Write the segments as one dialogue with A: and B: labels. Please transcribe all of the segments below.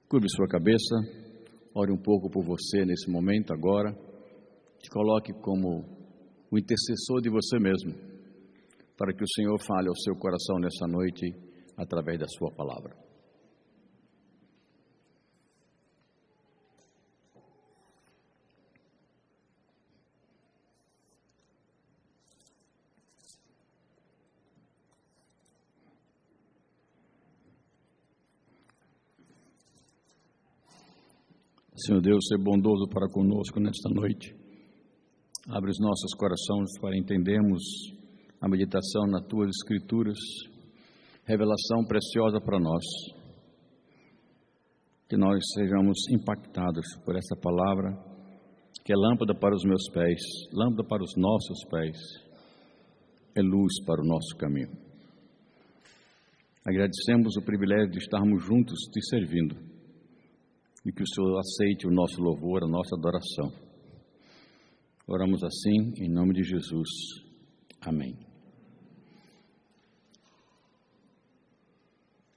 A: Curve sua cabeça, ore um pouco por você nesse momento agora. Te coloque como o intercessor de você mesmo, para que o Senhor fale ao seu coração nessa noite, através da sua palavra. Senhor Deus, ser bondoso para conosco nesta noite. Abre os nossos corações para entendermos a meditação nas Tuas Escrituras, revelação preciosa para nós. Que nós sejamos impactados por essa palavra, que é lâmpada para os meus pés, lâmpada para os nossos pés, é luz para o nosso caminho. Agradecemos o privilégio de estarmos juntos te servindo. E que o Senhor aceite o nosso louvor, a nossa adoração. Oramos assim, em nome de Jesus. Amém.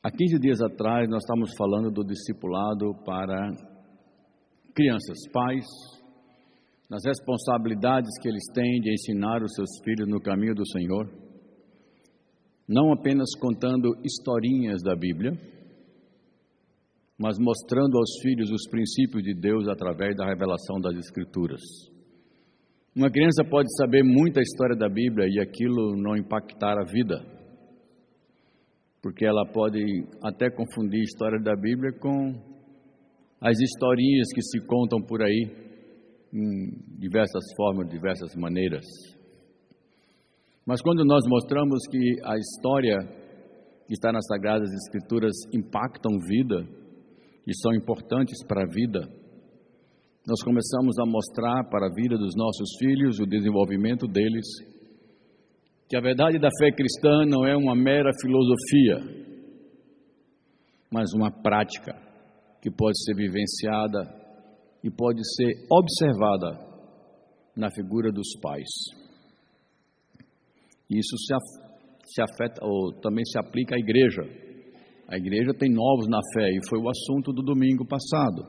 A: Há 15 dias atrás, nós estávamos falando do discipulado para crianças, pais, nas responsabilidades que eles têm de ensinar os seus filhos no caminho do Senhor, não apenas contando historinhas da Bíblia, mas mostrando aos filhos os princípios de Deus através da revelação das Escrituras. Uma criança pode saber muita história da Bíblia e aquilo não impactar a vida, porque ela pode até confundir a história da Bíblia com as historinhas que se contam por aí, em diversas formas, diversas maneiras. Mas quando nós mostramos que a história que está nas Sagradas Escrituras impactam vida, e são importantes para a vida, nós começamos a mostrar para a vida dos nossos filhos, o desenvolvimento deles, que a verdade da fé cristã não é uma mera filosofia, mas uma prática que pode ser vivenciada e pode ser observada na figura dos pais. E isso se afeta, ou também se aplica à igreja. A igreja tem novos na fé e foi o assunto do domingo passado.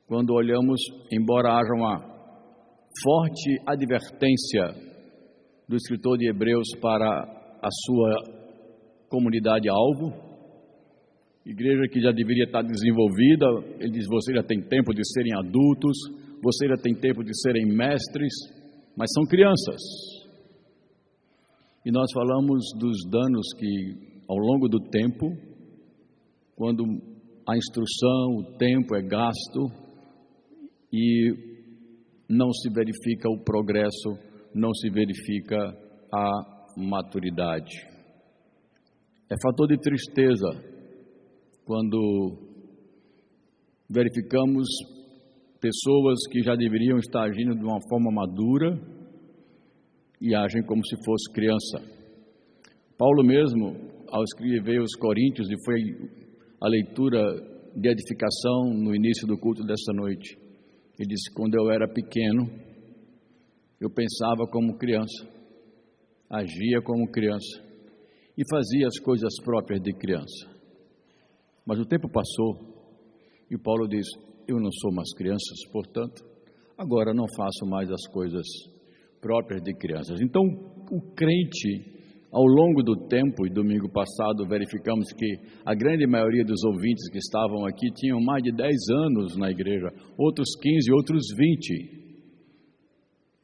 A: Quando olhamos, embora haja uma forte advertência do escritor de Hebreus para a sua comunidade-alvo, igreja que já deveria estar desenvolvida, ele diz, você já tem tempo de serem adultos, você já tem tempo de serem mestres, mas são crianças. E nós falamos dos danos que ao longo do tempo, quando a instrução, o tempo é gasto e não se verifica o progresso, não se verifica a maturidade. É fator de tristeza quando verificamos pessoas que já deveriam estar agindo de uma forma madura e agem como se fosse criança. Paulo mesmo, ao escrever os Coríntios, e foi a leitura de edificação no início do culto desta noite, ele disse, quando eu era pequeno, eu pensava como criança, agia como criança, e fazia as coisas próprias de criança. Mas o tempo passou, e Paulo diz, eu não sou mais criança, portanto, agora não faço mais as coisas próprias de crianças. Então, o crente, ao longo do tempo, e domingo passado verificamos que a grande maioria dos ouvintes que estavam aqui tinham mais de 10 anos na igreja, outros 15, outros 20.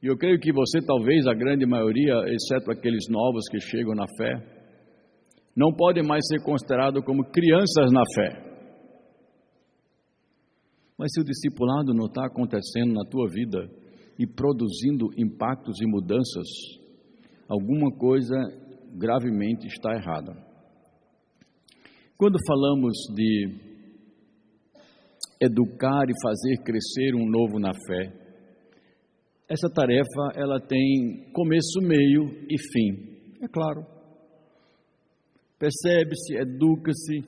A: E eu creio que você, talvez a grande maioria, exceto aqueles novos que chegam na fé, não podem mais ser considerados como crianças na fé. Mas se o discipulado não está acontecendo na tua vida e produzindo impactos e mudanças, alguma coisa gravemente está errada. Quando falamos de educar e fazer crescer um novo na fé, essa tarefa ela tem começo, meio e fim, é claro. Percebe-se, educa-se,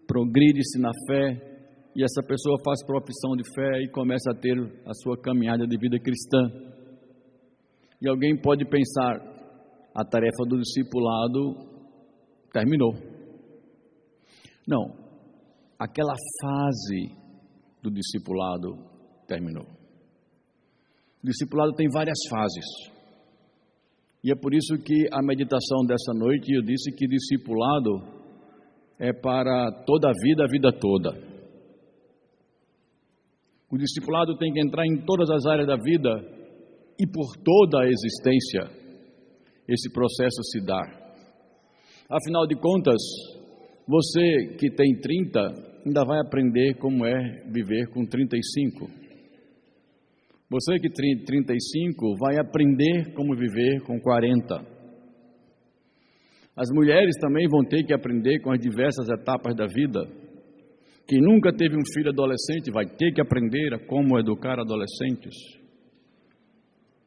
A: progride-se na fé, e essa pessoa faz profissão de fé e começa a ter a sua caminhada de vida cristã. E alguém pode pensar, a tarefa do discipulado terminou. Não, aquela fase do discipulado terminou. O discipulado tem várias fases. E é por isso que a meditação dessa noite, eu disse que discipulado é para toda a vida toda. O discipulado tem que entrar em todas as áreas da vida e por toda a existência esse processo se dá. Afinal de contas, você que tem 30 ainda vai aprender como é viver com 35. Você que tem 35 vai aprender como viver com 40. As mulheres também vão ter que aprender com as diversas etapas da vida. Quem nunca teve um filho adolescente vai ter que aprender a como educar adolescentes.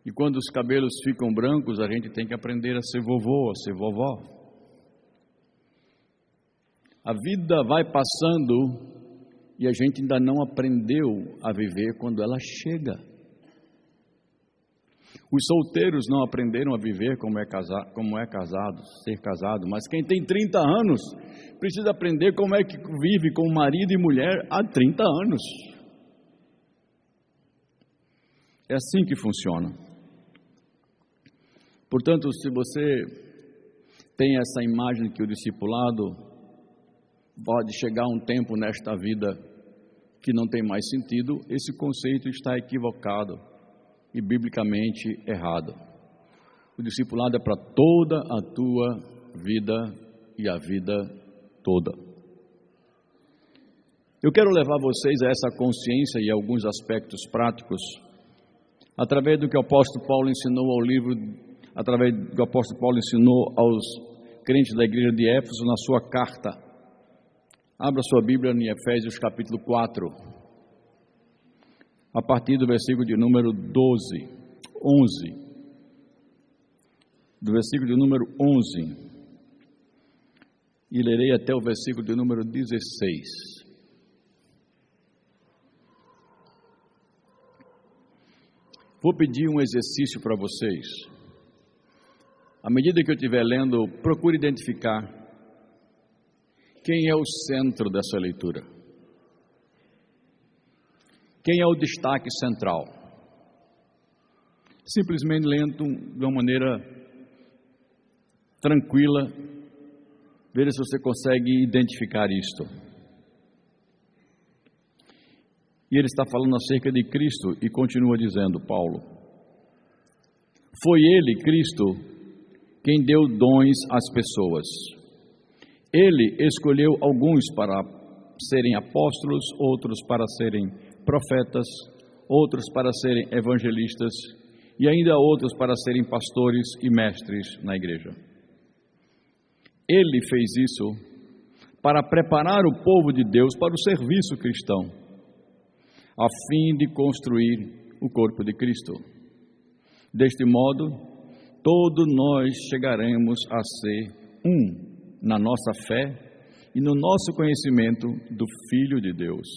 A: E quando os cabelos ficam brancos, a gente tem que aprender a ser vovô, a ser vovó. A vida vai passando e a gente ainda não aprendeu a viver quando ela chega. Os solteiros não aprenderam a viver como é casado, ser casado, mas quem tem 30 anos precisa aprender como é que vive com marido e mulher há 30 anos. É assim que funciona. Portanto, se você tem essa imagem que o discipulado pode chegar um tempo nesta vida que não tem mais sentido, esse conceito está equivocado e biblicamente errado. O discipulado é para toda a tua vida e a vida toda. Eu quero levar vocês a essa consciência e alguns aspectos práticos através do que o apóstolo Paulo ensinou através do que o apóstolo Paulo ensinou aos crentes da igreja de Éfeso na sua carta. Abra sua Bíblia em Efésios capítulo 4, a partir do versículo de número 11, do versículo de número 11, e lerei até o versículo de número 16. Vou pedir um exercício para vocês. À medida que eu estiver lendo, procure identificar quem é o centro dessa leitura. Quem é o destaque central? Simplesmente lendo de uma maneira tranquila, veja se você consegue identificar isto. E ele está falando acerca de Cristo e continua dizendo, Paulo: foi ele, Cristo, quem deu dons às pessoas. Ele escolheu alguns para serem apóstolos, outros para serem profetas, outros para serem evangelistas e ainda outros para serem pastores e mestres na igreja. Ele fez isso para preparar o povo de Deus para o serviço cristão, a fim de construir o corpo de Cristo. Deste modo, todos nós chegaremos a ser um na nossa fé e no nosso conhecimento do Filho de Deus.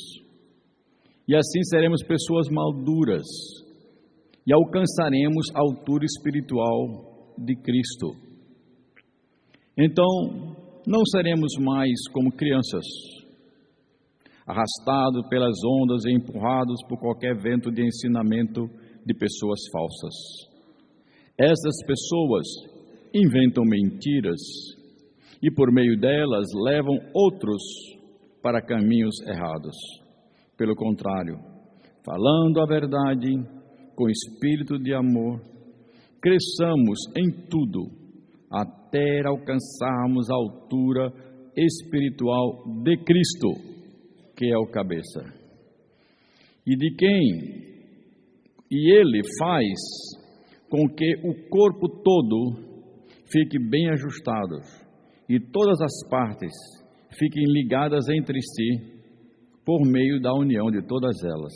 A: E assim seremos pessoas maduras e alcançaremos a altura espiritual de Cristo. Então, não seremos mais como crianças, arrastados pelas ondas e empurrados por qualquer vento de ensinamento de pessoas falsas. Essas pessoas inventam mentiras e por meio delas levam outros para caminhos errados. Pelo contrário, falando a verdade com espírito de amor, cresçamos em tudo até alcançarmos a altura espiritual de Cristo, que é o cabeça, e ele faz com que o corpo todo fique bem ajustado e todas as partes fiquem ligadas entre si por meio da união de todas elas.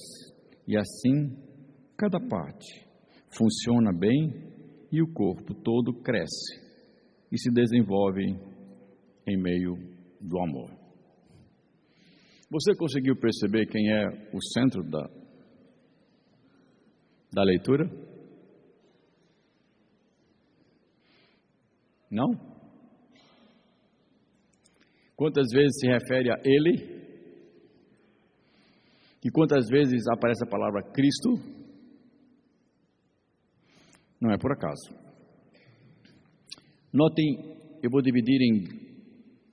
A: E assim, cada parte funciona bem e o corpo todo cresce e se desenvolve em meio do amor. Você conseguiu perceber quem é o centro da leitura? Não? Quantas vezes se refere a ele? que quantas vezes aparece a palavra Cristo, não é por acaso. Notem, eu vou dividir em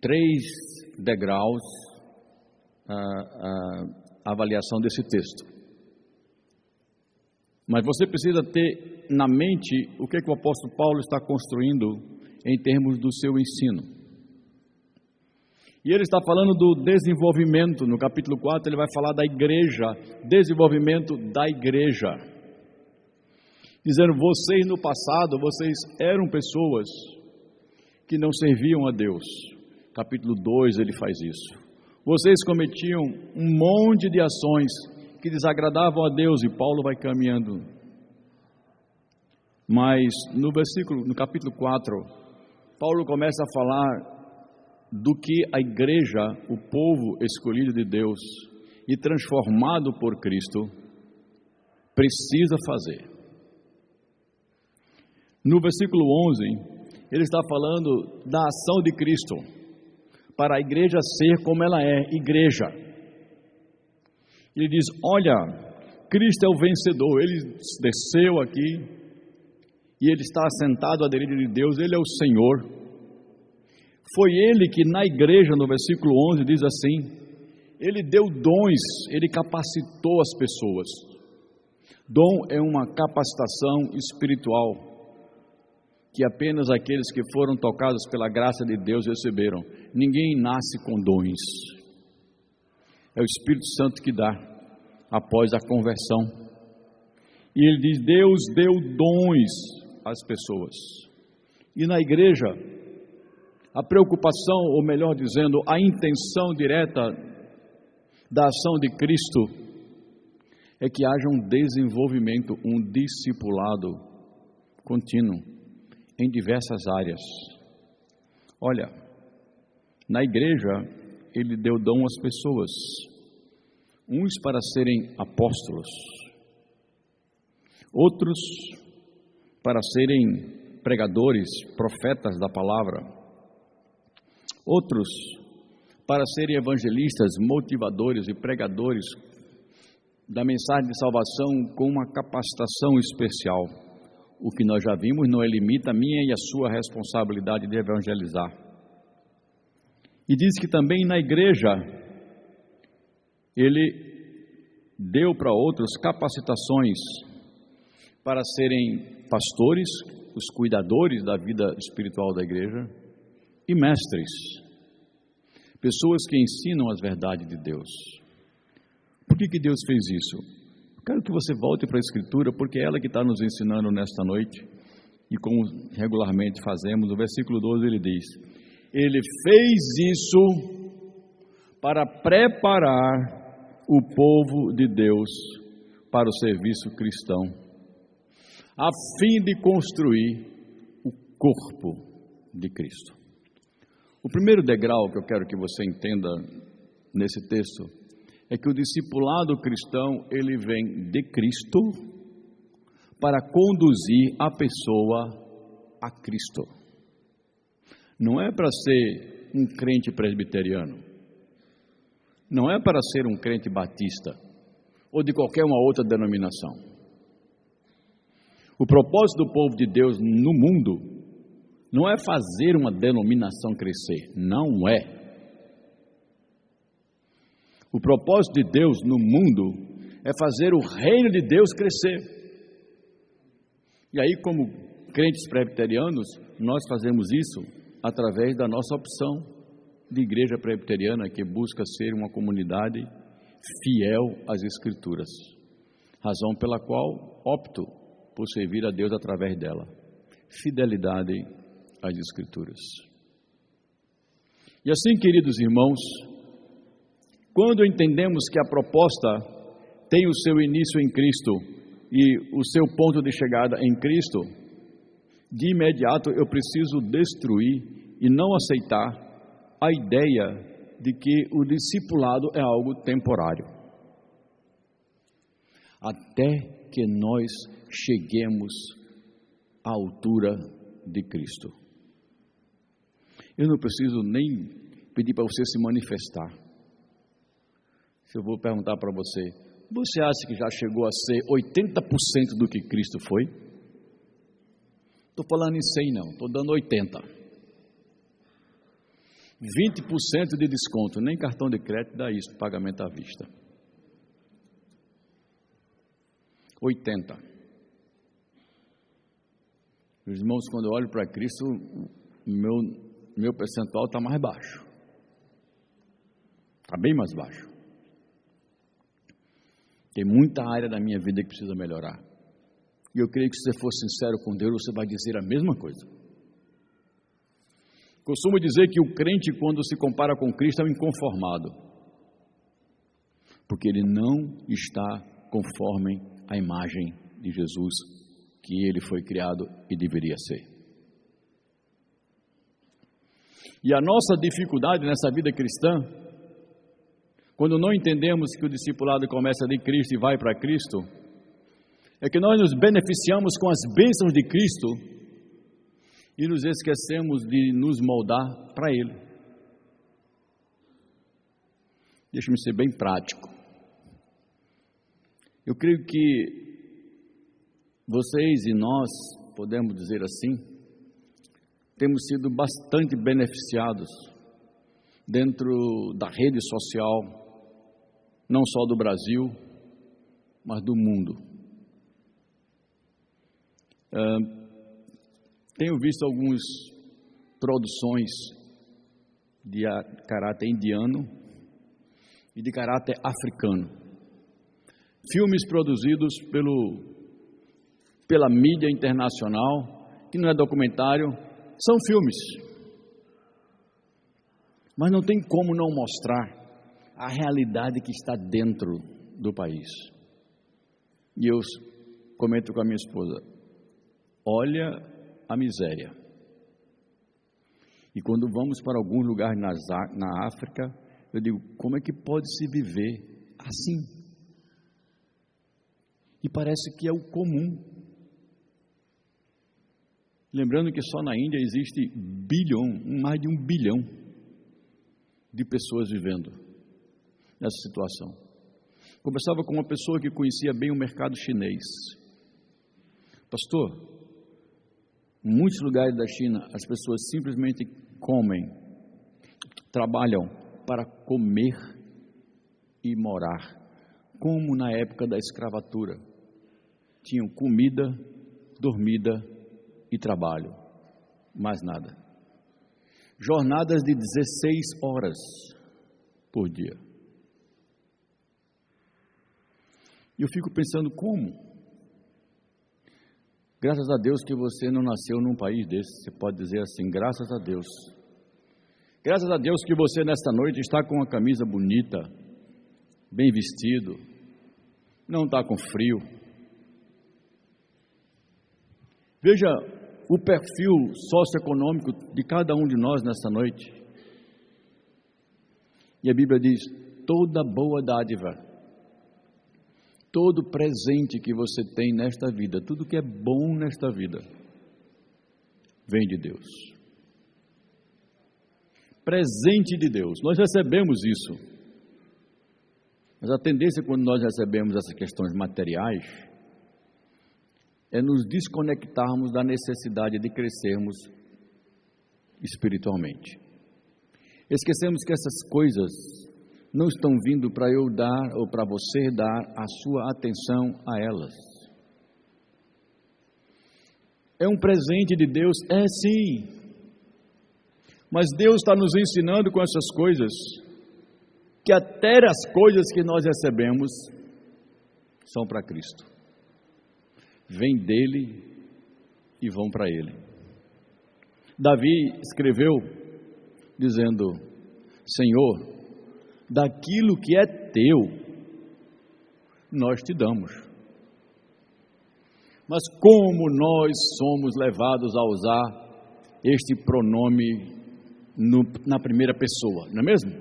A: 3 degraus a avaliação desse texto. Mas você precisa ter na mente o que o apóstolo Paulo está construindo em termos do seu ensino. E ele está falando do desenvolvimento. No capítulo 4 ele vai falar da igreja, desenvolvimento da igreja. Dizendo, vocês no passado, vocês eram pessoas que não serviam a Deus. Capítulo 2 ele faz isso. Vocês cometiam um monte de ações que desagradavam a Deus, e Paulo vai caminhando. Mas no capítulo 4, Paulo começa a falar do que a igreja, o povo escolhido de Deus e transformado por Cristo, precisa fazer. No versículo 11, ele está falando da ação de Cristo, para a igreja ser como ela é, igreja. Ele diz, olha, Cristo é o vencedor, ele desceu aqui, e ele está assentado à direita de Deus, ele é o Senhor. Foi ele que na igreja, no versículo 11, diz assim, ele deu dons, ele capacitou as pessoas. Dom é uma capacitação espiritual, que apenas aqueles que foram tocados pela graça de Deus receberam. Ninguém nasce com dons. É o Espírito Santo que dá, após a conversão. E ele diz, Deus deu dons às pessoas. E na igreja, a preocupação, ou melhor dizendo, a intenção direta da ação de Cristo é que haja um desenvolvimento, um discipulado contínuo em diversas áreas. Olha, na igreja ele deu dom às pessoas, uns para serem apóstolos, outros para serem pregadores, profetas da palavra, outros para serem evangelistas, motivadores e pregadores da mensagem de salvação com uma capacitação especial. O que nós já vimos não limita a minha e a sua responsabilidade de evangelizar. E diz que também na igreja ele deu para outros capacitações para serem pastores, os cuidadores da vida espiritual da igreja, e mestres, pessoas que ensinam as verdades de Deus. Por que Deus fez isso? Eu quero que você volte para a Escritura, porque é ela que está nos ensinando nesta noite, e como regularmente fazemos. No versículo 12 ele diz, ele fez isso para preparar o povo de Deus para o serviço cristão, a fim de construir o corpo de Cristo. O primeiro degrau que eu quero que você entenda nesse texto é que o discipulado cristão, ele vem de Cristo para conduzir a pessoa a Cristo. Não é para ser um crente presbiteriano, não é para ser um crente batista ou de qualquer uma outra denominação. O propósito do povo de Deus no mundo não é fazer uma denominação crescer, não é. O propósito de Deus no mundo é fazer o reino de Deus crescer. E aí, como crentes presbiterianos, nós fazemos isso através da nossa opção de igreja presbiteriana, que busca ser uma comunidade fiel às Escrituras, razão pela qual opto por servir a Deus através dela. Fidelidade às Escrituras. E assim, queridos irmãos, quando entendemos que a proposta tem o seu início em Cristo e o seu ponto de chegada em Cristo, de imediato eu preciso destruir e não aceitar a ideia de que o discipulado é algo temporário, até que nós cheguemos à altura de Cristo. Eu não preciso nem pedir para você se manifestar. Se eu vou perguntar para você, você acha que já chegou a ser 80% do que Cristo foi? Estou falando em 100 não, estou dando 80. 20% de desconto, nem cartão de crédito dá isso, pagamento à vista. 80. Meus irmãos, quando eu olho para Cristo, meu percentual está mais baixo. Está bem mais baixo. Tem muita área da minha vida que precisa melhorar. E eu creio que se você for sincero com Deus, você vai dizer a mesma coisa. Costumo dizer que o crente, quando se compara com Cristo, é um inconformado. Porque ele não está conforme a imagem de Jesus que ele foi criado e deveria ser. E a nossa dificuldade nessa vida cristã, quando não entendemos que o discipulado começa de Cristo e vai para Cristo, é que nós nos beneficiamos com as bênçãos de Cristo e nos esquecemos de nos moldar para Ele. Deixa-me ser bem prático. Eu creio que vocês e nós, podemos dizer assim, temos sido bastante beneficiados dentro da rede social, não só do Brasil, mas do mundo. Tenho visto algumas produções de caráter indiano e de caráter africano. Filmes produzidos pela mídia internacional, que não é documentário, são filmes. Mas não tem como não mostrar a realidade que está dentro do país. E eu comento com a minha esposa, olha a miséria. E quando vamos para algum lugar na África, eu digo, como é que pode se viver assim? E parece que é o comum. Lembrando que só na Índia existe mais de 1 bilhão de pessoas vivendo nessa situação. Conversava com uma pessoa que conhecia bem o mercado chinês. Pastor, em muitos lugares da China, as pessoas simplesmente trabalham para comer e morar, como na época da escravatura. Tinham comida, dormida e trabalho, mais nada. Jornadas de 16 horas por dia. E eu fico pensando como? Graças a Deus que você não nasceu num país desse, você pode dizer assim, graças a Deus. Graças a Deus que você nesta noite está com uma camisa bonita, bem vestido, não está com frio. Veja o perfil socioeconômico de cada um de nós nesta noite. E a Bíblia diz, toda boa dádiva, todo presente que você tem nesta vida, tudo que é bom nesta vida, vem de Deus. Presente de Deus, nós recebemos isso. Mas a tendência quando nós recebemos essas questões materiais, é nos desconectarmos da necessidade de crescermos espiritualmente. Esquecemos que essas coisas não estão vindo para eu dar ou para você dar a sua atenção a elas. É um presente de Deus? É sim. Mas Deus está nos ensinando com essas coisas, que até as coisas que nós recebemos são para Cristo. Vêm dele e vão para ele. Davi escreveu dizendo, Senhor, daquilo que é teu, nós te damos. Mas como nós somos levados a usar este pronome na primeira pessoa, não é mesmo?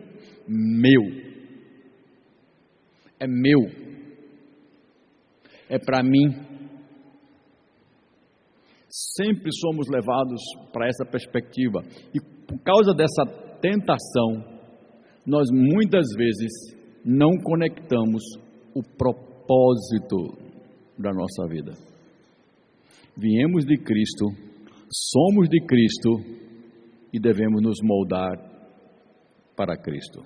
A: Meu. É meu. É para mim. Sempre somos levados para essa perspectiva. E por causa dessa tentação, nós muitas vezes não conectamos o propósito da nossa vida. Viemos de Cristo, somos de Cristo e devemos nos moldar para Cristo.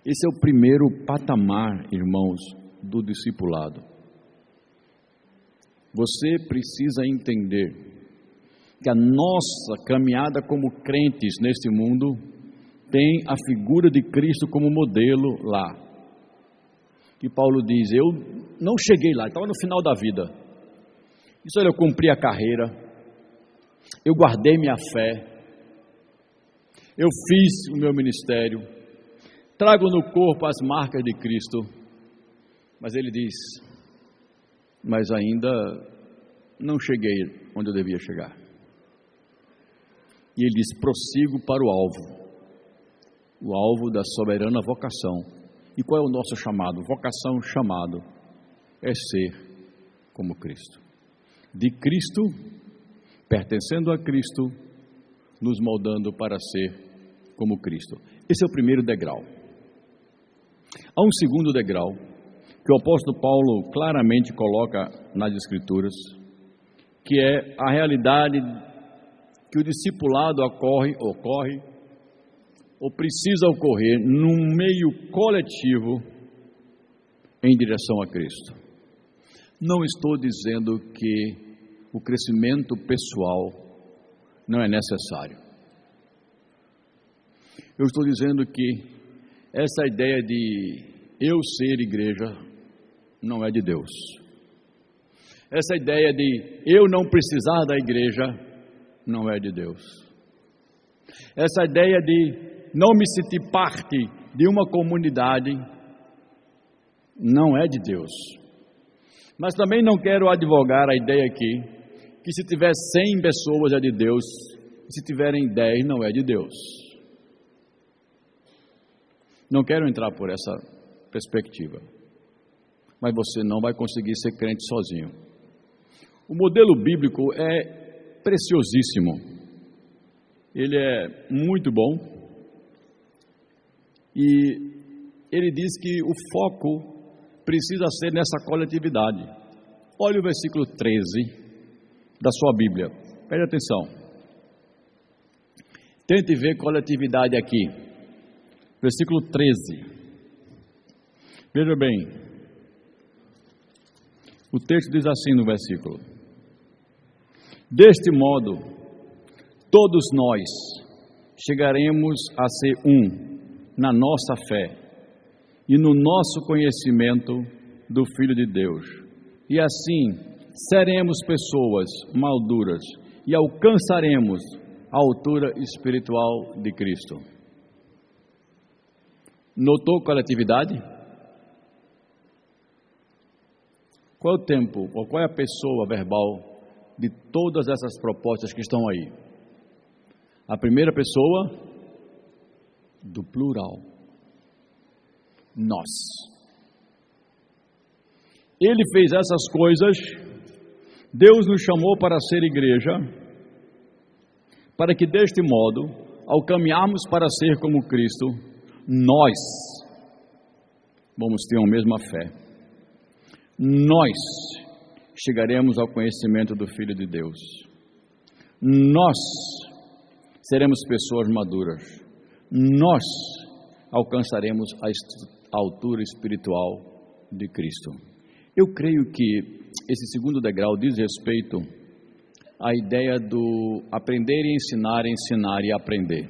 A: Esse é o primeiro patamar, irmãos, do discipulado. Você precisa entender que a nossa caminhada como crentes neste mundo tem a figura de Cristo como modelo lá. Que Paulo diz, eu não cheguei lá, estava no final da vida. Isso, olha, eu cumpri a carreira, eu guardei minha fé, eu fiz o meu ministério, trago no corpo as marcas de Cristo, mas ele diz, mas ainda não cheguei onde eu devia chegar. E ele diz, prossigo para o alvo da soberana vocação. E qual é o nosso chamado? Vocação, chamado, é ser como Cristo. De Cristo, pertencendo a Cristo, nos moldando para ser como Cristo. Esse é o primeiro degrau. Há um segundo degrau, que o apóstolo Paulo claramente coloca nas Escrituras, que é a realidade que o discipulado ocorre ou precisa ocorrer num meio coletivo em direção a Cristo. Não estou dizendo que o crescimento pessoal não é necessário. Eu estou dizendo que essa ideia de eu ser igreja não é de Deus. Essa ideia de eu não precisar da igreja não é de Deus. Essa ideia de não me sentir parte de uma comunidade não é de Deus. Mas também não quero advogar a ideia aqui que se tiver 100 pessoas é de Deus, e se tiverem 10 não é de Deus. Não quero entrar por essa perspectiva. Mas você não vai conseguir ser crente sozinho. O modelo bíblico é preciosíssimo. Ele é muito bom. E ele diz que o foco precisa ser nessa coletividade. Olha o versículo 13 da sua Bíblia. Preste atenção. Tente ver coletividade aqui. Versículo 13. Veja bem. O texto diz assim no versículo: deste modo, todos nós chegaremos a ser um na nossa fé e no nosso conhecimento do Filho de Deus. E assim, seremos pessoas maduras e alcançaremos a altura espiritual de Cristo. Notou coletividade? Qual é o tempo, ou qual é a pessoa verbal de todas essas propostas que estão aí? A primeira pessoa do plural. Nós. Ele fez essas coisas, Deus nos chamou para ser igreja, para que deste modo, ao caminharmos para ser como Cristo, nós vamos ter a mesma fé. Nós chegaremos ao conhecimento do Filho de Deus. Nós seremos pessoas maduras. Nós alcançaremos a altura espiritual de Cristo. Eu creio que esse segundo degrau diz respeito à ideia do aprender e ensinar e aprender.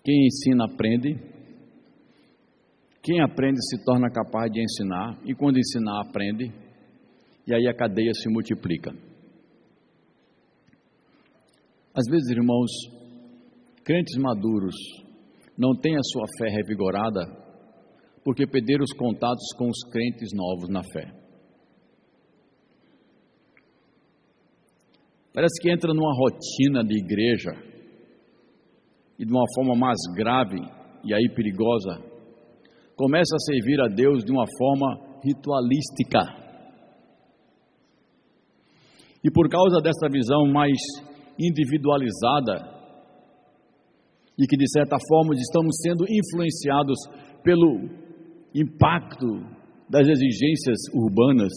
A: Quem ensina, aprende. Quem aprende se torna capaz de ensinar, e quando ensinar, aprende, e aí a cadeia se multiplica. Às vezes, irmãos, crentes maduros não têm a sua fé revigorada porque perderam os contatos com os crentes novos na fé. Parece que entra numa rotina de igreja e de uma forma mais grave e aí perigosa, começa a servir a Deus de uma forma ritualística. E por causa dessa visão mais individualizada e que de certa forma estamos sendo influenciados pelo impacto das exigências urbanas,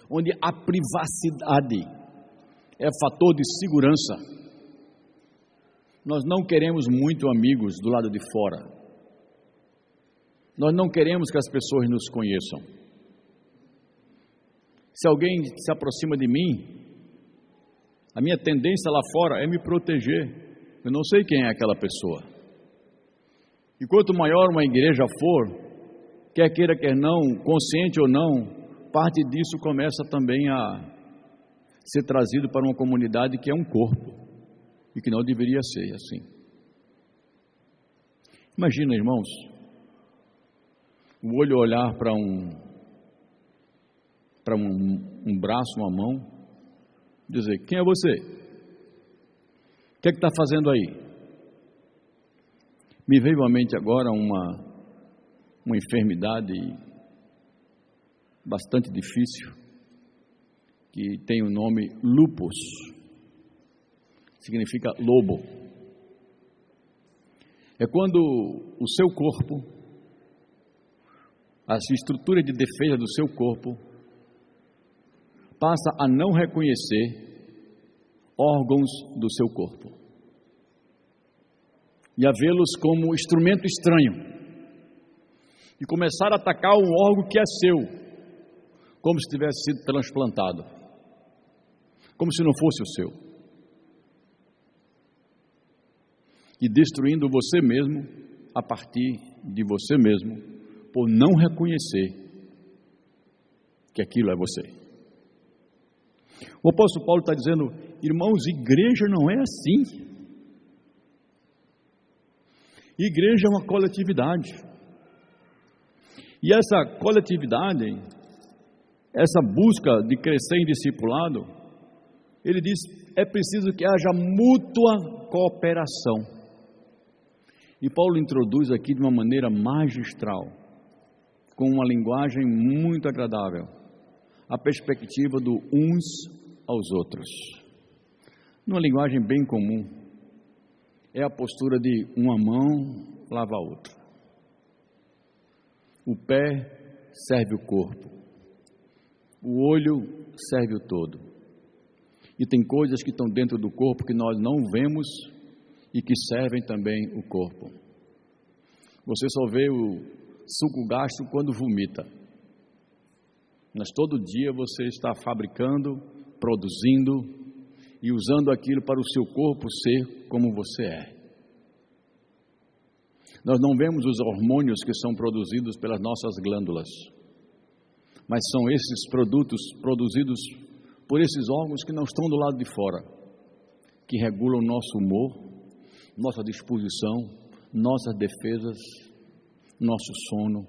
A: onde a privacidade é fator de segurança. Nós não queremos muito amigos do lado de fora. Nós não queremos que as pessoas nos conheçam. Se alguém se aproxima de mim, a minha tendência lá fora é me proteger. Eu não sei quem é aquela pessoa. E quanto maior uma igreja for, quer queira, quer não, consciente ou não, parte disso começa também a ser trazido para uma comunidade que é um corpo e que não deveria ser assim. Imagina, irmãos, o olho olhar para um braço, uma mão, dizer: quem é você? O que é que está fazendo aí? Me veio à mente agora uma enfermidade bastante difícil, que tem o nome lupus, significa lobo. É quando o seu corpo, a estrutura de defesa do seu corpo, passa a não reconhecer órgãos do seu corpo e a vê-los como instrumento estranho e começar a atacar um órgão que é seu, como se tivesse sido transplantado, como se não fosse o seu, e destruindo você mesmo a partir de você mesmo, por não reconhecer que aquilo é você. O apóstolo Paulo está dizendo: irmãos, igreja não é assim. Igreja é uma coletividade. E essa coletividade, essa busca de crescer em discipulado, ele diz, é preciso que haja mútua cooperação. E Paulo introduz aqui de uma maneira magistral, com uma linguagem muito agradável, a perspectiva do uns aos outros. Numa linguagem bem comum, é a postura de uma mão lava a outra. O pé serve o corpo. O olho serve o todo. E tem coisas que estão dentro do corpo que nós não vemos e que servem também o corpo. Você só vê o suco gástrico quando vomita. Mas todo dia você está fabricando, produzindo e usando aquilo para o seu corpo ser como você é. Nós não vemos os hormônios que são produzidos pelas nossas glândulas, mas são esses produtos produzidos por esses órgãos que não estão do lado de fora, que regulam nosso humor, nossa disposição, nossas defesas, nosso sono,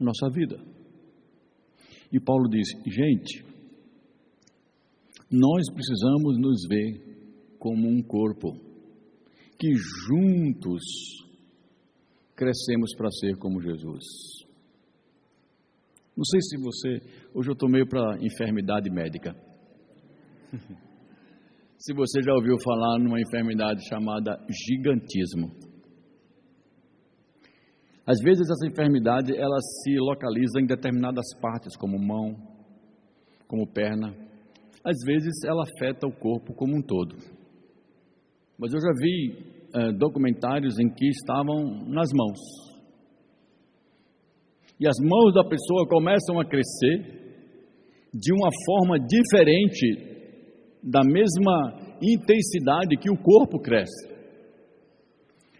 A: nossa vida. E Paulo diz: gente, nós precisamos nos ver como um corpo, que juntos crescemos para ser como Jesus. Não sei se você, hoje eu estou meio para enfermidade médica. Se você já ouviu falar numa enfermidade chamada gigantismo. Às vezes essa enfermidade, ela se localiza em determinadas partes, como mão, como perna. Às vezes ela afeta o corpo como um todo. Mas eu já vi documentários em que estavam nas mãos. E as mãos da pessoa começam a crescer de uma forma diferente, da mesma intensidade que o corpo cresce.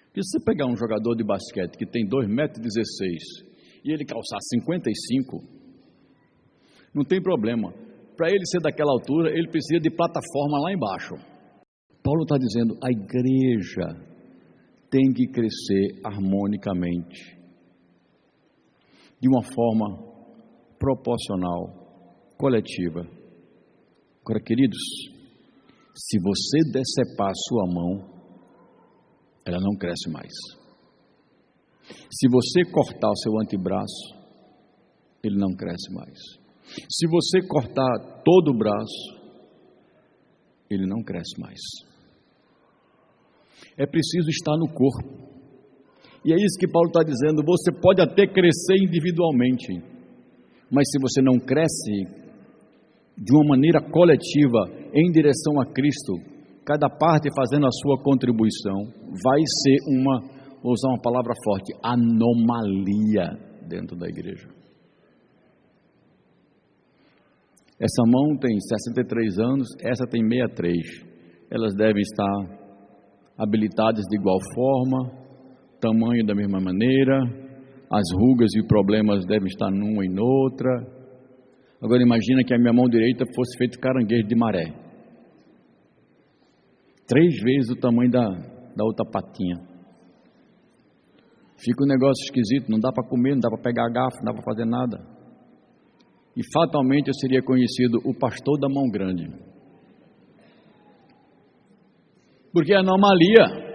A: Porque se você pegar um jogador de basquete que tem 2,16 m e ele calçar 55, não tem problema. Para ele ser daquela altura, ele precisa de plataforma lá embaixo. Paulo está dizendo, a igreja tem que crescer harmonicamente, de uma forma proporcional, coletiva. Agora, queridos, se você decepar a sua mão, ela não cresce mais. Se você cortar o seu antebraço, ele não cresce mais. Se você cortar todo o braço, ele não cresce mais. É preciso estar no corpo. E é isso que Paulo está dizendo, você pode até crescer individualmente, mas se você não cresce de uma maneira coletiva em direção a Cristo, cada parte fazendo a sua contribuição, vai ser vou usar uma palavra forte, anomalia dentro da igreja. Essa mão tem 63 anos, essa tem 63. Elas devem estar habilitadas de igual forma, tamanho da mesma maneira, as rugas e problemas devem estar numa e noutra. Agora imagina que a minha mão direita fosse feito caranguejo de maré, 3 vezes o tamanho da outra patinha. Fica um negócio esquisito, não dá para comer, não dá para pegar garfo, não dá para fazer nada. E fatalmente eu seria conhecido o pastor da mão grande, porque é anomalia.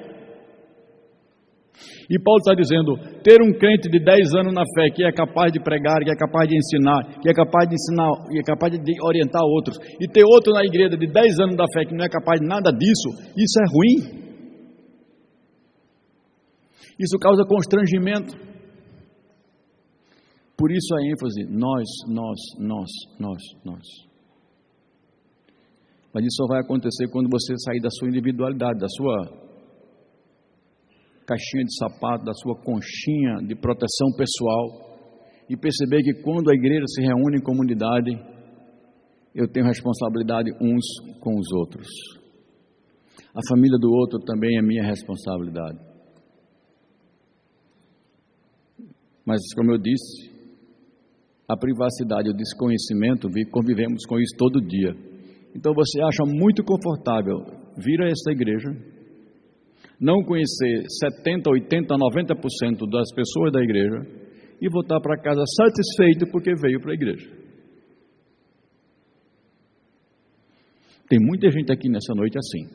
A: E Paulo está dizendo, ter um crente de 10 anos na fé, que é capaz de pregar, que é capaz de ensinar, que é capaz de ensinar, e é capaz de orientar outros, e ter outro na igreja de 10 anos da fé, que não é capaz de nada disso, isso é ruim. Isso causa constrangimento. Por isso a ênfase, nós. Mas isso só vai acontecer quando você sair da sua individualidade, da sua caixinha de sapato, da sua conchinha de proteção pessoal, e perceber que quando a igreja se reúne em comunidade, eu tenho responsabilidade uns com os outros. A família do outro também é minha responsabilidade. Mas, como eu disse, a privacidade e o desconhecimento, convivemos com isso todo dia. Então você acha muito confortável vir a essa igreja, não conhecer 70, 80, 90% das pessoas da igreja e voltar para casa satisfeito porque veio para a igreja. Tem muita gente aqui nessa noite assim.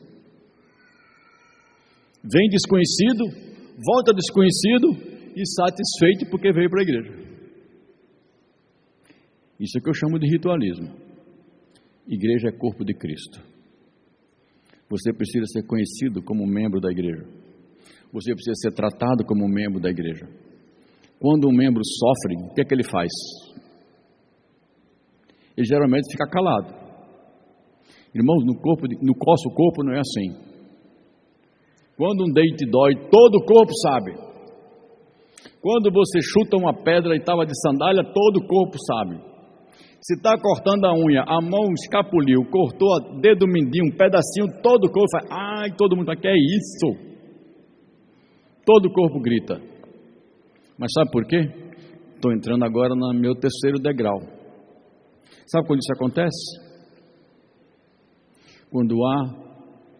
A: Vem desconhecido, volta desconhecido e satisfeito porque veio para a igreja. Isso é que eu chamo de ritualismo. Igreja é corpo de Cristo. Você precisa ser conhecido como membro da igreja. Você precisa ser tratado como membro da igreja. Quando um membro sofre, o que é que ele faz? Ele geralmente fica calado. Irmãos, no nosso corpo não é assim. Quando um dente dói, todo o corpo sabe. Quando você chuta uma pedra e estava de sandália, todo o corpo sabe. Se está cortando a unha, a mão escapuliu, cortou o dedo mindinho, um pedacinho, todo o corpo faz, ai, todo mundo fala, que é isso? Todo o corpo grita. Mas sabe por quê? Estou entrando agora no meu 3º degrau. Sabe quando isso acontece? Quando há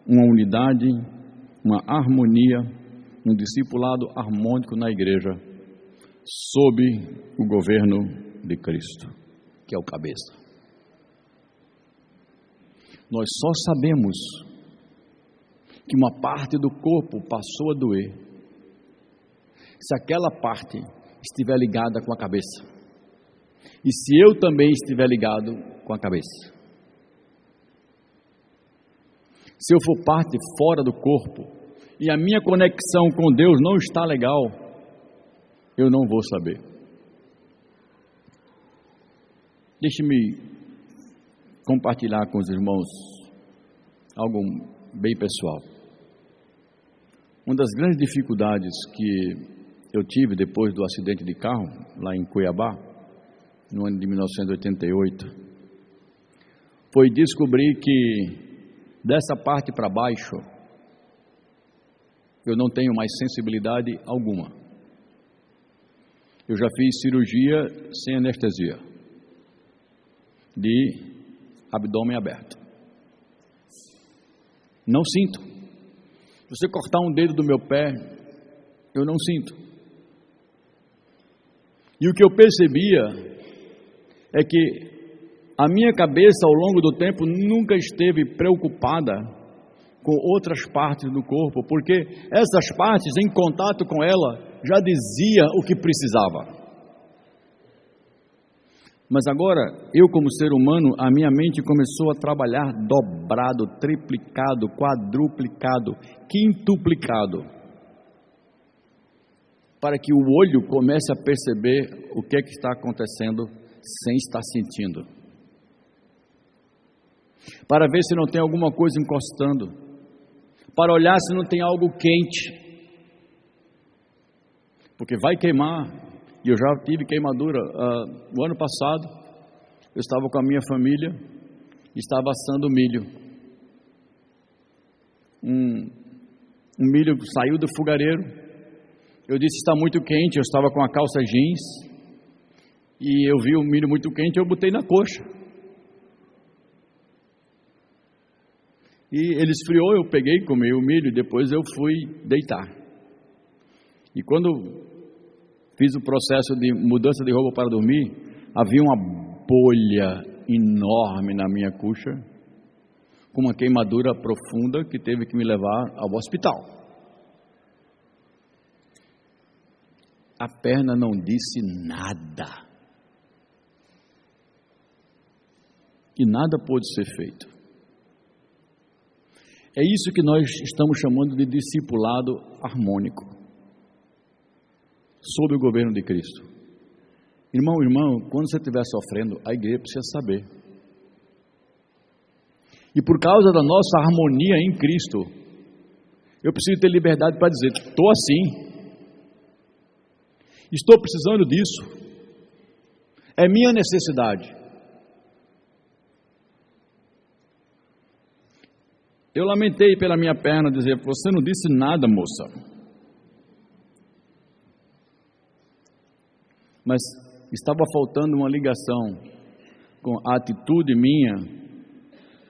A: uma unidade, uma harmonia, um discipulado harmônico na igreja, sob o governo de Cristo, que é o cabeça. Nós só sabemos que uma parte do corpo passou a doer se aquela parte estiver ligada com a cabeça, e se eu também estiver ligado com a cabeça. Se eu for parte fora do corpo e a minha conexão com Deus não está legal, eu não vou saber. Deixe-me compartilhar com os irmãos algo bem pessoal. Uma das grandes dificuldades que eu tive depois do acidente de carro, lá em Cuiabá, no ano de 1988, foi descobrir que dessa parte para baixo, eu não tenho mais sensibilidade alguma. Eu já fiz cirurgia sem anestesia, de abdômen aberto. Não sinto. Se você cortar um dedo do meu pé, eu não sinto. E o que eu percebia é que a minha cabeça ao longo do tempo nunca esteve preocupada com outras partes do corpo, porque essas partes, em contato com ela, já dizia o que precisava. Mas agora, eu como ser humano, a minha mente começou a trabalhar dobrado, triplicado, quadruplicado, quintuplicado, para que o olho comece a perceber o que é que está acontecendo sem estar sentindo, para ver se não tem alguma coisa encostando, para olhar se não tem algo quente, porque vai queimar. E eu já tive queimadura. O ano passado, eu estava com a minha família, estava assando milho. Um milho saiu do fogareiro. Eu disse: está muito quente. Eu estava com a calça jeans e eu vi o milho muito quente, eu botei na coxa. E ele esfriou, eu peguei, comi o milho e depois eu fui deitar. E quando fiz o processo de mudança de roupa para dormir, havia uma bolha enorme na minha coxa, com uma queimadura profunda que teve que me levar ao hospital. A perna não disse nada. E nada pôde ser feito. É isso que nós estamos chamando de discipulado harmônico, sob o governo de Cristo. Irmão, quando você estiver sofrendo, a igreja precisa saber. E por causa da nossa harmonia em Cristo, eu preciso ter liberdade para dizer: estou assim, estou precisando disso, é minha necessidade. Eu lamentei pela minha perna, dizer: você não disse nada, moça. Mas estava faltando uma ligação com a atitude minha,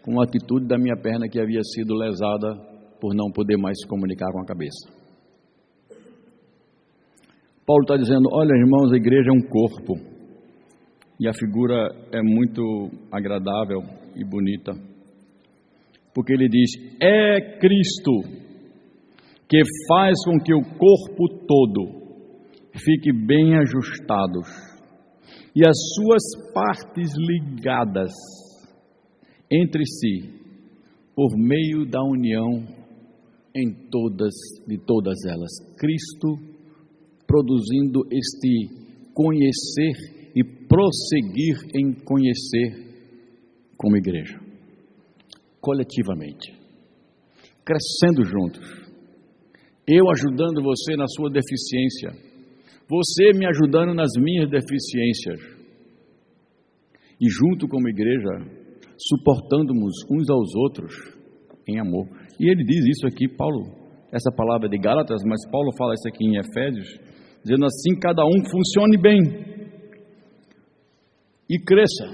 A: com a atitude da minha perna que havia sido lesada por não poder mais se comunicar com a cabeça. Paulo está dizendo: olha, irmãos, a igreja é um corpo, e a figura é muito agradável e bonita, porque ele diz: é Cristo que faz com que o corpo todo fique bem ajustados e as suas partes ligadas entre si por meio da união de todas elas. Cristo produzindo este conhecer e prosseguir em conhecer como igreja, coletivamente, crescendo juntos, eu ajudando você na sua deficiência, você me ajudando nas minhas deficiências, e junto como igreja, suportando-nos uns aos outros em amor. E ele diz isso aqui, Paulo, essa palavra de Gálatas, mas Paulo fala isso aqui em Efésios, dizendo assim: cada um funcione bem e cresça.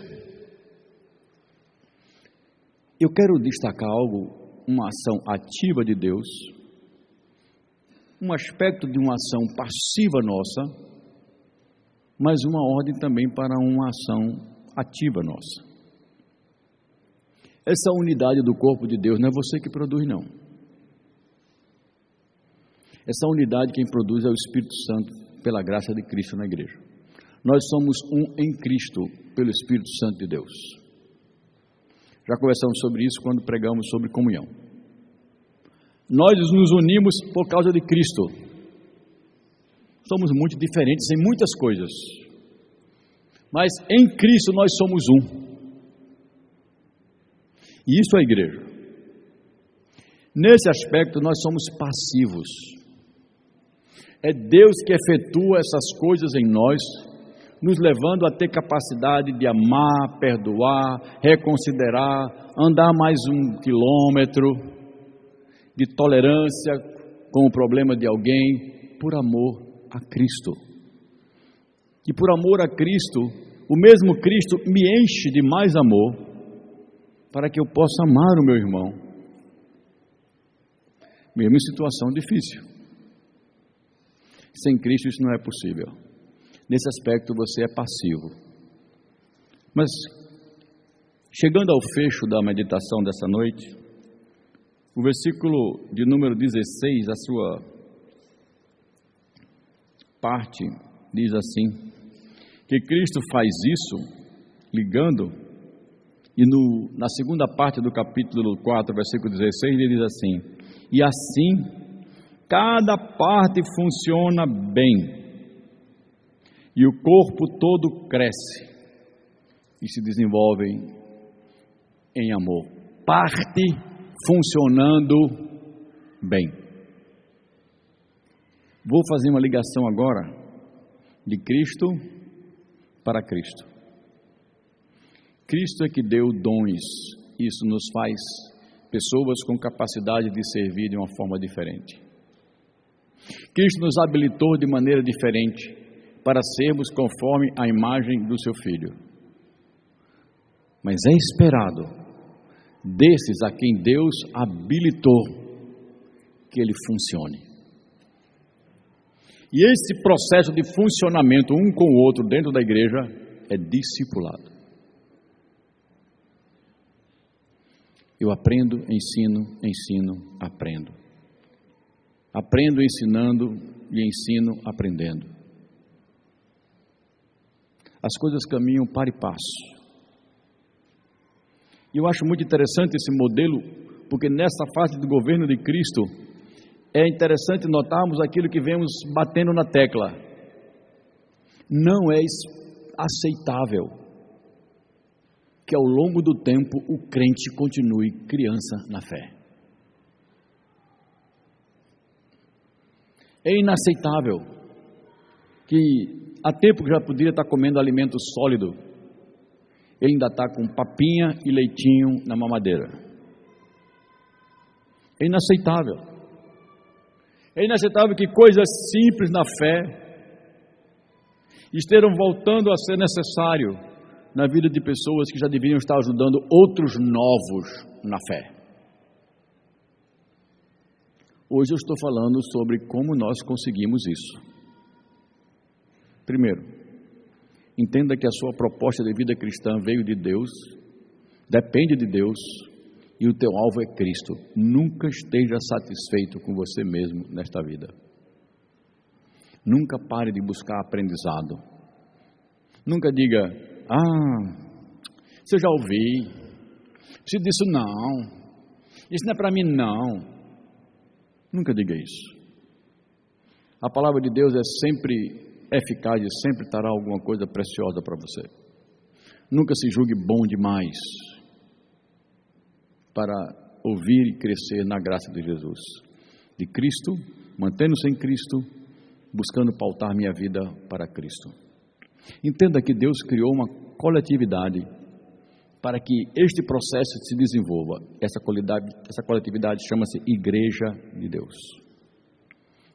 A: Eu quero destacar algo, uma ação ativa de Deus, um aspecto de uma ação passiva nossa, mas uma ordem também para uma ação ativa nossa. Essa unidade do corpo de Deus não é você que produz, não. Essa unidade quem produz é o Espírito Santo, pela graça de Cristo na igreja. Nós somos um em Cristo, pelo Espírito Santo de Deus. Já conversamos sobre isso quando pregamos sobre comunhão. Nós nos unimos por causa de Cristo. Somos muito diferentes em muitas coisas, mas em Cristo nós somos um. E isso é a igreja. Nesse aspecto nós somos passivos. É Deus que efetua essas coisas em nós, nos levando a ter capacidade de amar, perdoar, reconsiderar, andar mais 1 quilômetro, de tolerância com o problema de alguém, por amor a Cristo. E por amor a Cristo, o mesmo Cristo me enche de mais amor, para que eu possa amar o meu irmão, mesmo em situação difícil. Sem Cristo isso não é possível. Nesse aspecto você é passivo. Mas, chegando ao fecho da meditação dessa noite, o versículo de número 16, a sua parte, diz assim: que Cristo faz isso ligando, e na segunda parte do capítulo 4, versículo 16, ele diz assim: e assim, cada parte funciona bem, e o corpo todo cresce e se desenvolve em amor. Parte funcionando bem. Vou fazer uma ligação agora de Cristo para Cristo. Cristo é que deu dons, isso nos faz pessoas com capacidade de servir de uma forma diferente. Cristo nos habilitou de maneira diferente para sermos conforme a imagem do seu Filho. Mas é esperado desses a quem Deus habilitou que ele funcione. E esse processo de funcionamento um com o outro dentro da igreja é discipulado. Eu aprendo, ensino, aprendo. Aprendo ensinando e ensino aprendendo. As coisas caminham para e passo. E eu acho muito interessante esse modelo, porque nessa fase do governo de Cristo, é interessante notarmos aquilo que vemos batendo na tecla. Não é aceitável que ao longo do tempo o crente continue criança na fé. É inaceitável que há tempo que já poderia estar comendo alimento sólido, ele ainda está com papinha e leitinho na mamadeira. É inaceitável. É inaceitável que coisas simples na fé estejam voltando a ser necessário na vida de pessoas que já deveriam estar ajudando outros novos na fé. Hoje eu estou falando sobre como nós conseguimos isso. Primeiro, entenda que a sua proposta de vida cristã veio de Deus, depende de Deus, e o teu alvo é Cristo. Nunca esteja satisfeito com você mesmo nesta vida. Nunca pare de buscar aprendizado. Nunca diga: isso eu já ouvi, preciso disso não, isso não é para mim não. Nunca diga isso. A palavra de Deus é sempre eficaz e sempre trará alguma coisa preciosa para você. Nunca se julgue bom demais para ouvir e crescer na graça de Jesus, de Cristo, mantendo-se em Cristo, buscando pautar minha vida para Cristo. Entenda que Deus criou uma coletividade para que este processo se desenvolva. Essa coletividade chama-se Igreja de Deus.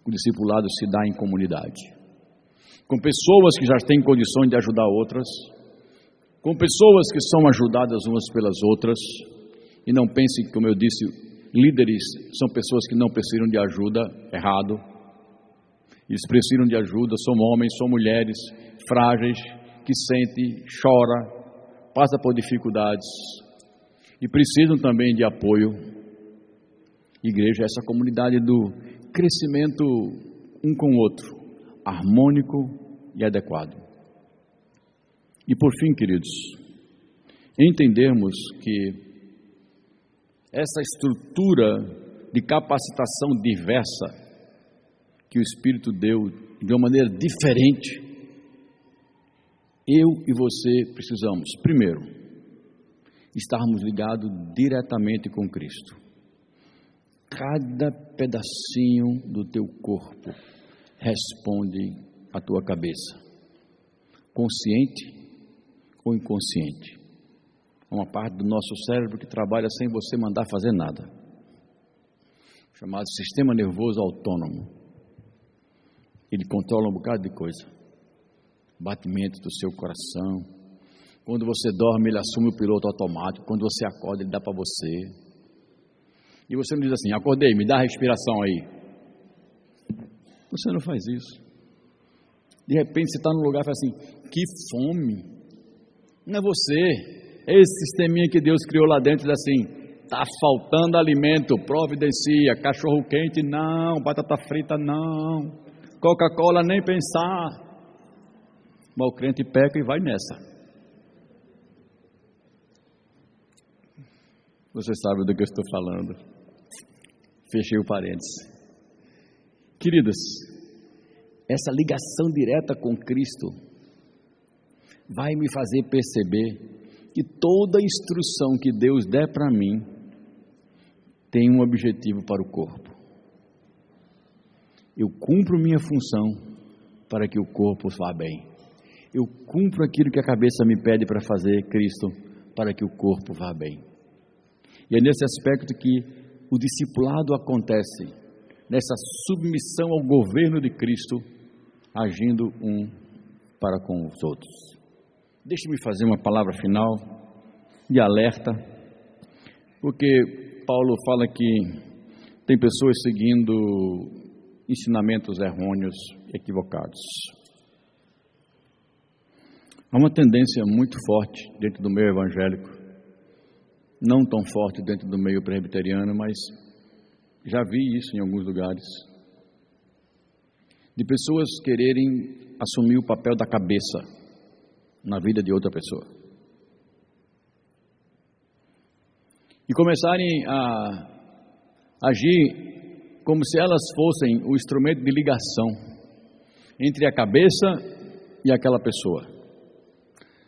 A: O discipulado se dá em comunidade, com pessoas que já têm condições de ajudar outras, com pessoas que são ajudadas umas pelas outras. E não pense que, como eu disse, líderes são pessoas que não precisam de ajuda. Errado. Eles precisam de ajuda, são homens, são mulheres frágeis, que sentem, choram, passam por dificuldades e precisam também de apoio. Igreja é essa comunidade do crescimento um com o outro, harmônico e adequado. E por fim, queridos, entendermos que essa estrutura de capacitação diversa que o Espírito deu de uma maneira diferente, eu e você precisamos, primeiro, estarmos ligados diretamente com Cristo. Cada pedacinho do teu corpo responde à tua cabeça, consciente ou inconsciente. Uma parte do nosso cérebro que trabalha sem você mandar fazer nada, chamado sistema nervoso autônomo. Ele controla um bocado de coisa, batimento do seu coração. Quando você dorme, ele assume o piloto automático. Quando você acorda, ele dá para você. E você não diz assim: acordei, me dá a respiração aí. Você não faz isso. De repente você está num lugar e fala assim: que fome. Não é você. É esse sisteminha que Deus criou lá dentro, diz assim: está faltando alimento, providencia. Cachorro quente não, batata frita não, Coca-Cola nem pensar. Mas o crente peca e vai nessa. Você sabe do que eu estou falando. Fechei o parênteses. Queridas, essa ligação direta com Cristo vai me fazer perceber que toda instrução que Deus der para mim tem um objetivo para o corpo. Eu cumpro minha função para que o corpo vá bem. Eu cumpro aquilo que a cabeça me pede para fazer, Cristo, para que o corpo vá bem. E é nesse aspecto que o discipulado acontece, nessa submissão ao governo de Cristo, agindo um para com os outros. Deixe-me fazer uma palavra final de alerta, porque Paulo fala que tem pessoas seguindo ensinamentos errôneos, equivocados. Há uma tendência muito forte dentro do meio evangélico, não tão forte dentro do meio presbiteriano, mas já vi isso em alguns lugares, de pessoas quererem assumir o papel da cabeça na vida de outra pessoa. E começarem a agir como se elas fossem o instrumento de ligação entre a cabeça e aquela pessoa.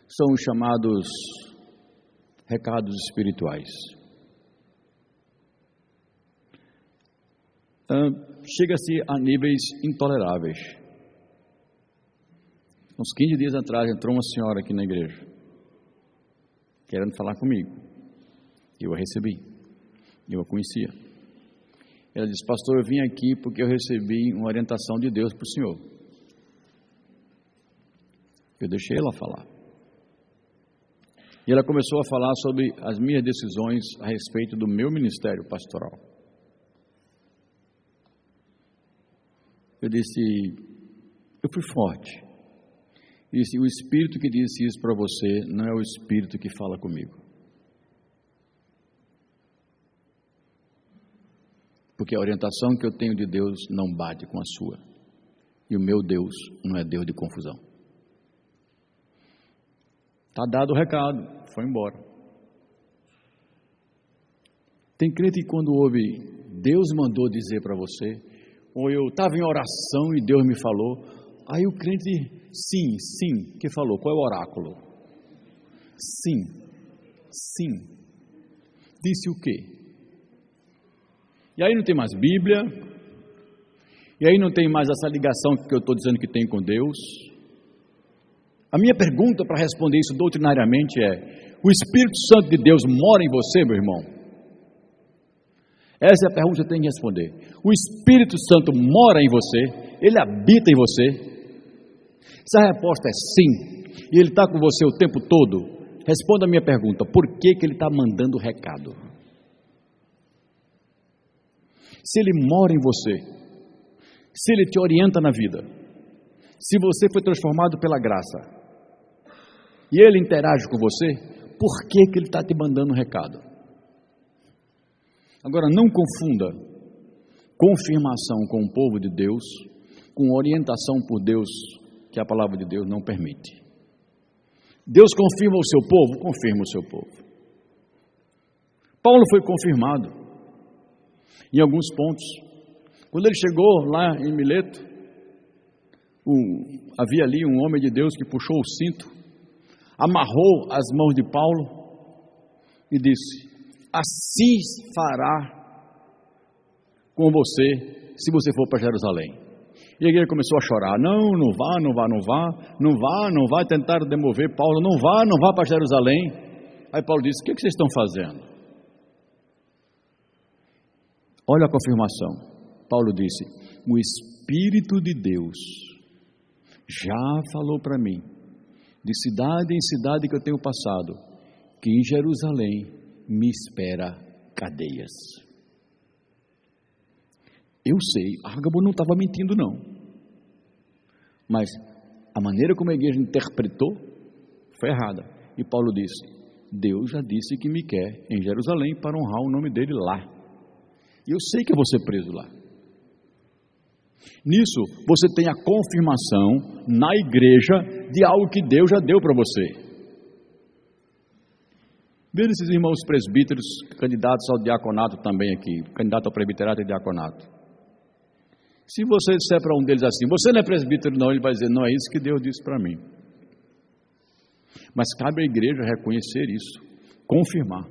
A: São os chamados recados espirituais. Chega-se a níveis intoleráveis. Uns 15 dias atrás entrou uma senhora aqui na igreja, querendo falar comigo. Eu a recebi, eu a conhecia. Ela disse: pastor, eu vim aqui porque eu recebi uma orientação de Deus para o senhor. Eu deixei ela falar. E ela começou a falar sobre as minhas decisões a respeito do meu ministério pastoral. Eu disse, eu fui forte. Eu disse, o Espírito que disse isso para você não é o Espírito que fala comigo. Porque a orientação que eu tenho de Deus não bate com a sua. E o meu Deus não é Deus de confusão. Está dado o recado, foi embora. Tem crente que quando ouve, Deus mandou dizer para você, ou eu estava em oração e Deus me falou, aí o crente, sim, que falou? Qual é o oráculo? Sim. Disse o quê? E aí não tem mais Bíblia, e aí não tem mais essa ligação que eu estou dizendo que tem com Deus. A minha pergunta para responder isso doutrinariamente é: o Espírito Santo de Deus mora em você, meu irmão? Essa é a pergunta que eu tenho que responder. O Espírito Santo mora em você? Ele habita em você? Se a resposta é sim, e ele está com você o tempo todo, responda a minha pergunta: por que ele está mandando recado? Se ele mora em você, se ele te orienta na vida, se você foi transformado pela graça, e ele interage com você, por que ele está te mandando um recado? Agora, não confunda confirmação com o povo de Deus, com orientação por Deus, que a palavra de Deus não permite. Deus confirma o seu povo, confirma o seu povo. Paulo foi confirmado em alguns pontos. Quando ele chegou lá em Mileto, havia ali um homem de Deus que puxou o cinto, amarrou as mãos de Paulo e disse: assim fará com você se você for para Jerusalém. E a igreja começou a chorar: não vá, tentaram demover Paulo, não vá para Jerusalém. Aí Paulo disse: o que vocês estão fazendo? Olha a confirmação. Paulo disse: o Espírito de Deus já falou para mim, de cidade em cidade que eu tenho passado, que em Jerusalém me espera cadeias. Eu sei, Ágabo não estava mentindo não, mas a maneira como a igreja interpretou foi errada. E Paulo disse: Deus já disse que me quer em Jerusalém para honrar o nome dele lá. E eu sei que eu vou ser preso lá. Nisso, você tem a confirmação na igreja de algo que Deus já deu para você. Veja esses irmãos presbíteros, candidatos ao diaconato também aqui, candidato ao presbiterato e diaconato. Se você disser para um deles assim, você não é presbítero não, ele vai dizer, não é isso que Deus disse para mim. Mas cabe à igreja reconhecer isso, confirmar.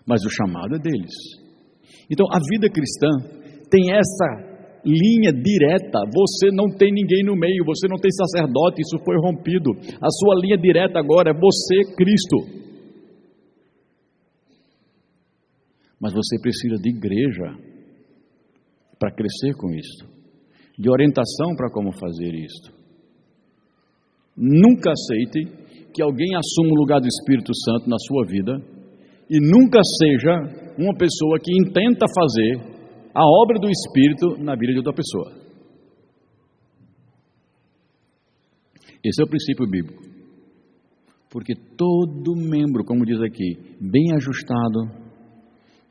A: Mas o chamado é deles. Então a vida cristã tem essa linha direta, você não tem ninguém no meio, você não tem sacerdote, isso foi rompido. A sua linha direta agora é você, Cristo. Mas você precisa de igreja para crescer com isso, de orientação para como fazer isso. Nunca aceite que alguém assuma o lugar do Espírito Santo na sua vida e nunca seja uma pessoa que intenta fazer a obra do Espírito na vida de outra pessoa. Esse é o princípio bíblico. Porque todo membro, como diz aqui, bem ajustado,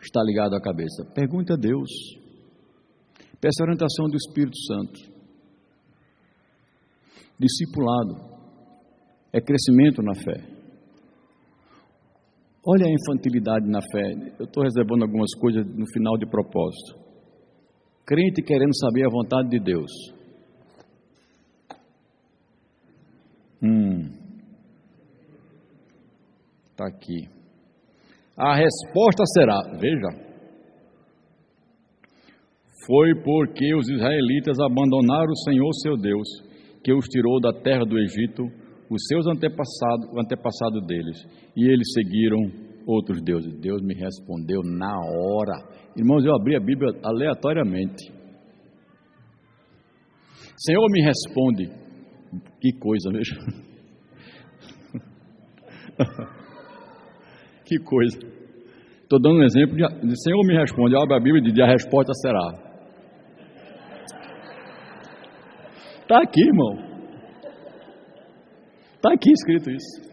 A: está ligado à cabeça. Pergunte a Deus. Peça a orientação do Espírito Santo. Discipulado é crescimento na fé. Olha a infantilidade na fé. Eu estou reservando algumas coisas no final de propósito. Crente querendo saber a vontade de Deus. Está aqui. A resposta será, veja, foi porque os israelitas abandonaram o Senhor seu Deus, que os tirou da terra do Egito, os seus antepassados deles, e eles seguiram outros deuses. Deus me respondeu na hora. Irmãos, eu abri a Bíblia aleatoriamente. Senhor me responde. Que coisa, veja. Que coisa. Estou dando um exemplo de Senhor me responde. Eu abro a Bíblia e diz, a resposta será. Está aqui, irmão. Está aqui escrito isso.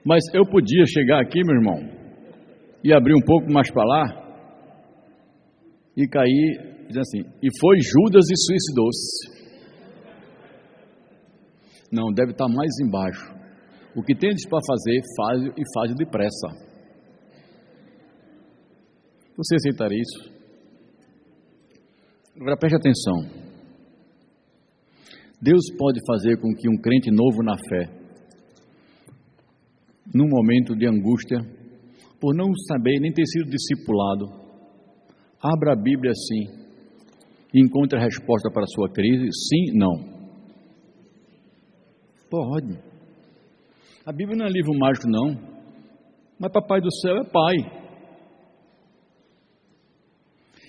A: Mas eu podia chegar aqui, meu irmão, e abrir um pouco mais para lá, e cair, dizer assim, e foi Judas e suicidou-se. Não, deve estar mais embaixo. O que tem para fazer, faz e faz depressa. Você aceitaria isso? Agora preste atenção. Deus pode fazer com que um crente novo na fé, num momento de angústia, por não saber nem ter sido discipulado, abra a Bíblia assim e encontre a resposta para a sua crise, sim, não. Pode. A Bíblia não é livro mágico não, mas Papai do céu é Pai.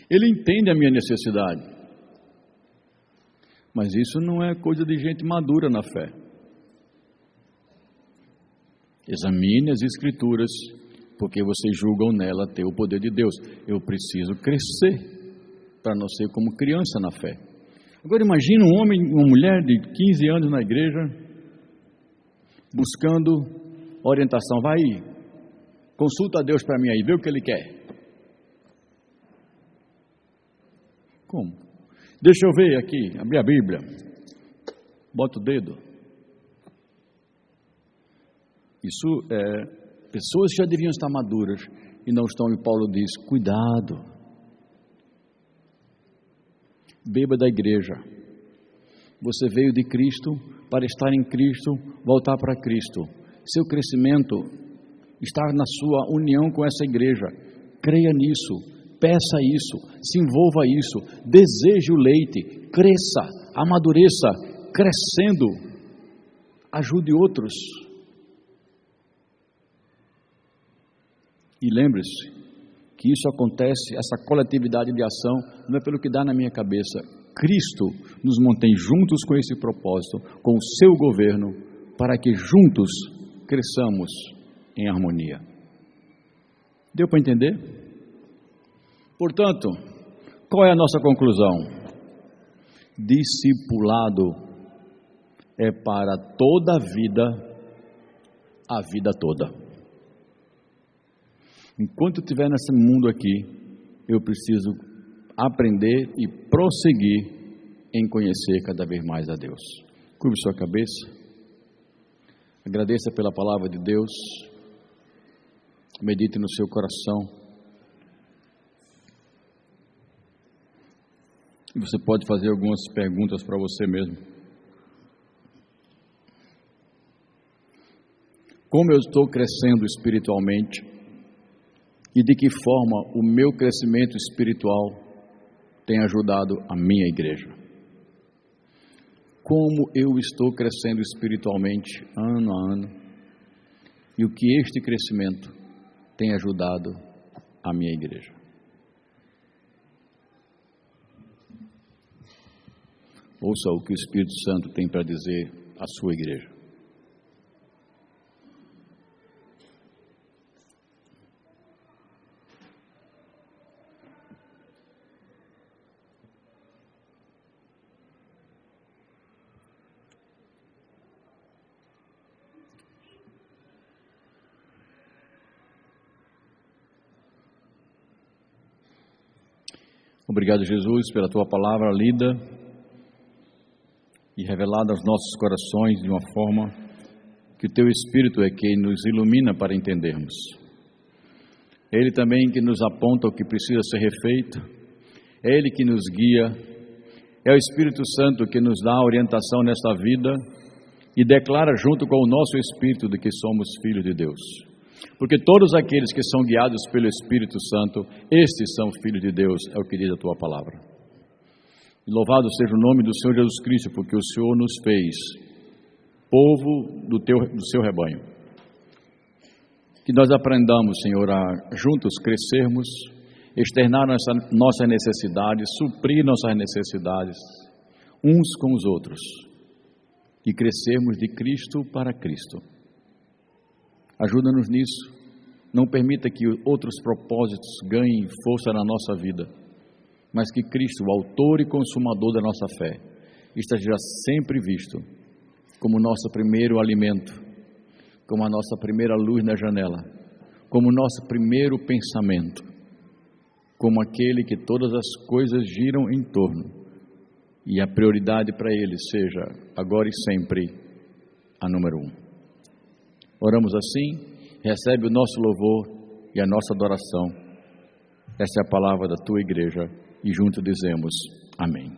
A: Ele entende a minha necessidade. Mas isso não é coisa de gente madura na fé. Examine as Escrituras, porque vocês julgam nela ter o poder de Deus. Eu preciso crescer para não ser como criança na fé. Agora imagine um homem, uma mulher de 15 anos na igreja, buscando orientação. Vai aí, consulta a Deus para mim aí, vê o que Ele quer. Como? Deixa eu ver aqui, abrir a Bíblia. Bota o dedo. Isso pessoas já deviam estar maduras e não estão, e Paulo diz, cuidado. Beba da igreja. Você veio de Cristo para estar em Cristo, voltar para Cristo. Seu crescimento está na sua união com essa igreja. Creia nisso. Peça isso, se envolva isso, deseje o leite, cresça, amadureça, crescendo, ajude outros. E lembre-se que isso acontece, essa coletividade de ação, não é pelo que dá na minha cabeça. Cristo nos mantém juntos com esse propósito, com o seu governo, para que juntos cresçamos em harmonia. Deu para entender? Portanto, qual é a nossa conclusão? Discipulado é para toda a vida toda. Enquanto eu estiver nesse mundo aqui, eu preciso aprender e prosseguir em conhecer cada vez mais a Deus. Curve sua cabeça. Agradeça pela palavra de Deus, medite no seu coração. E você pode fazer algumas perguntas para você mesmo. Como eu estou crescendo espiritualmente e de que forma o meu crescimento espiritual tem ajudado a minha igreja? Como eu estou crescendo espiritualmente ano a ano e o que este crescimento tem ajudado a minha igreja? Ouça o que o Espírito Santo tem para dizer à sua igreja. Obrigado, Jesus, pela tua palavra lida e revelada aos nossos corações de uma forma que o teu Espírito é quem nos ilumina para entendermos. É Ele também que nos aponta o que precisa ser refeito, é Ele que nos guia, é o Espírito Santo que nos dá a orientação nesta vida e declara junto com o nosso Espírito de que somos filhos de Deus. Porque todos aqueles que são guiados pelo Espírito Santo, estes são filhos de Deus, é o que diz a tua palavra. Louvado seja o nome do Senhor Jesus Cristo, porque o Senhor nos fez povo do seu rebanho. Que nós aprendamos, Senhor, a juntos crescermos, externar nossas necessidades, suprir nossas necessidades, uns com os outros, e crescermos de Cristo para Cristo. Ajuda-nos nisso, não permita que outros propósitos ganhem força na nossa vida, mas que Cristo, o autor e consumador da nossa fé, esteja sempre visto como nosso primeiro alimento, como a nossa primeira luz na janela, como nosso primeiro pensamento, como aquele que todas as coisas giram em torno, e a prioridade para Ele seja, agora e sempre, a número 1. Oramos assim, recebe o nosso louvor e a nossa adoração. Essa é a palavra da tua igreja. E juntos dizemos amém.